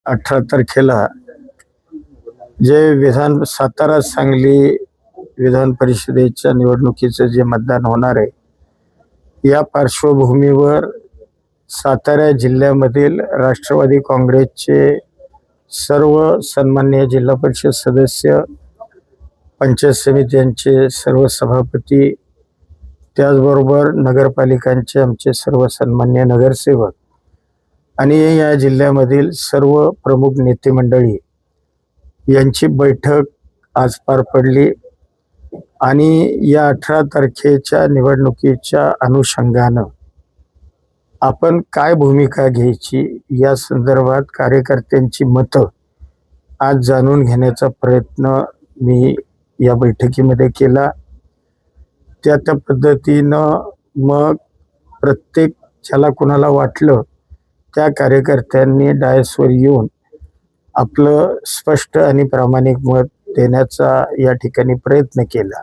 18 तारखेला जे सातारा सांगली विधान परिषदेच्या निवडणुकीचं जे मतदान होणार आहे, या पार्श्वभूमीवर सातारा जिल्ह्यामधील राष्ट्रवादी काँग्रेसचे सर्व सन्माननीय जिल्हा परिषद सदस्य, पंचायत समित्यांचे सर्व सभापती, त्याचबरोबर नगरपालिकांचे आमचे सर्व सन्माननीय नगरसेवक आणि या जिल्ह्यामधील सर्व प्रमुख नेते मंडळी यांची बैठक आज पार पडली आणि या 18 तारखेच्या निवडणुकीच्या अनुषंगानं आपण काय भूमिका घ्यायची या संदर्भात कार्यकर्त्यांची मतं आज जाणून घेण्याचा प्रयत्न मी या बैठकीमध्ये केला। त्या पद्धतीनं मग प्रत्येक ज्याला कोणाला वाटलं त्या कार्यकर्त्यांनी डायसवर येऊन आपलं स्पष्ट आणि प्रामाणिक मत देण्याचा या ठिकाणी प्रयत्न केला।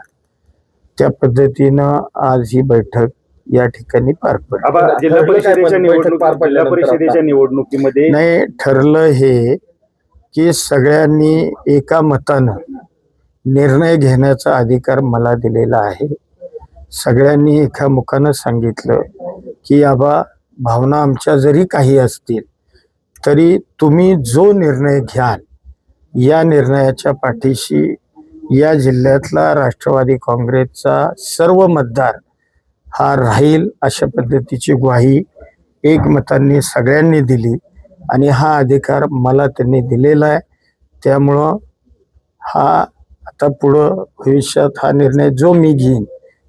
त्या पद्धतीनं आज ही बैठक या ठिकाणी पार पडली। जिल्हा परिषदेच्या निवडणुकीमध्ये नाही ठरलं हे की सगळ्यांनी एका मतानं निर्णय घेण्याचा अधिकार मला दिलेला आहे। सगळ्यांनी एकामुखानं सांगितलं की आबा भावना आमच्या जरी काही असतील तरी तुम्ही जो निर्णय घ्याल या निर्णयाच्या पाठीशी या जिल्ह्यातला राष्ट्रवादी काँग्रेसचा सर्व मतदार हा राहील, अशा पद्धतीची ग्वाही एकमताने सगळ्यांनी दिली आणि हा अधिकार मला त्यांनी दिलेला आहे। त्यामुळं हा आता पुढं भविष्यात हा निर्णय जो मी घेईन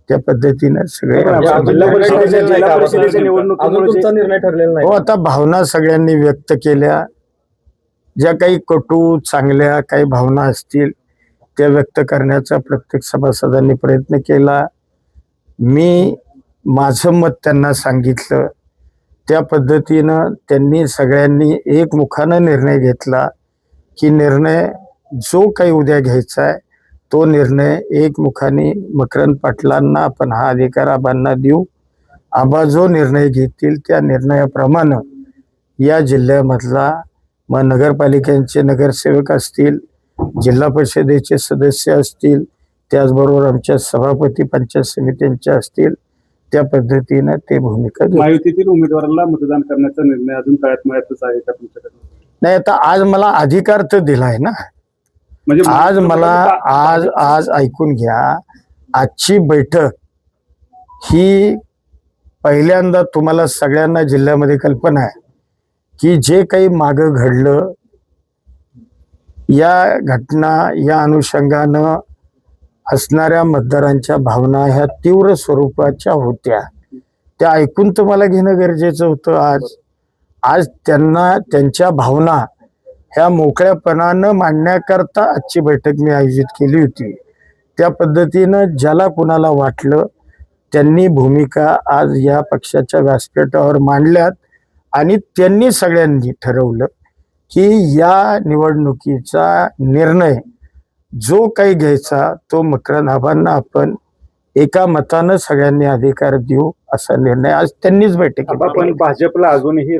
त्या पद्धतीने सगळे निर्णय ठरलेला नाही। हो, आता भावना सगळ्यांनी व्यक्त केल्या, ज्या काही कटू चांगल्या काही भावना असतील त्या व्यक्त करण्याचा प्रत्येक सभासदांनी प्रयत्न केला। मी माझं मत त्यांना सांगितलं, त्या पद्धतीनं त्यांनी सगळ्यांनी एकमुखानं निर्णय घेतला की निर्णय जो काही उद्या घ्यायचा आहे तो निर्णय एकमुखाने मकरंद पाटलांना आपण हा अधिकार आबांना देऊ। आबा जो निर्णय घेतील त्या निर्णयाप्रमाणे या जिल्ह्यामधला मग नगरपालिकांचे नगरसेवक असतील, जिल्हा परिषदेचे सदस्य असतील, त्याचबरोबर आमच्या सभापती पंचायत समित्यांचे असतील, त्या पद्धतीने ते भूमिका घेतील। महायुतीतील उमेदवाराला मतदान करण्याचा निर्णय अजून तळ्यात आहे का तुमच्याकडे? नाही, आता आज मला अधिकार तर दिलाय ना। म्हणजे आज मला आज ऐकून घ्या, आजची बैठक ही पहिल्यांदा तुम्हाला सगळ्यांना जिल्ह्यामध्ये कल्पना आहे की जे काही मागं घडलं या घटना या अनुषंगानं असणाऱ्या मतदारांच्या भावना ह्या तीव्र स्वरूपाच्या होत्या, त्या ऐकून तुम्हाला घेणं गरजेचं होतं। आज त्यांना त्यांच्या भावना ह्या मोकळ्यापणानं मांडण्याकरता आजची बैठक मी आयोजित केली होती। त्या पद्धतीनं ज्याला कुणाला वाटलं त्यांनी भूमिका आज या पक्षाच्या व्यासपीठावर मांडल्यात आणि त्यांनी सगळ्यांनी ठरवलं की या निवडणुकीचा निर्णय जो काही घ्यायचा तो मकरंद आबांना आपण एका मतानं सगळ्यांनी अधिकार देऊ, असा निर्णय आज त्यांनीच बैठकीत पण भाजपला अजूनही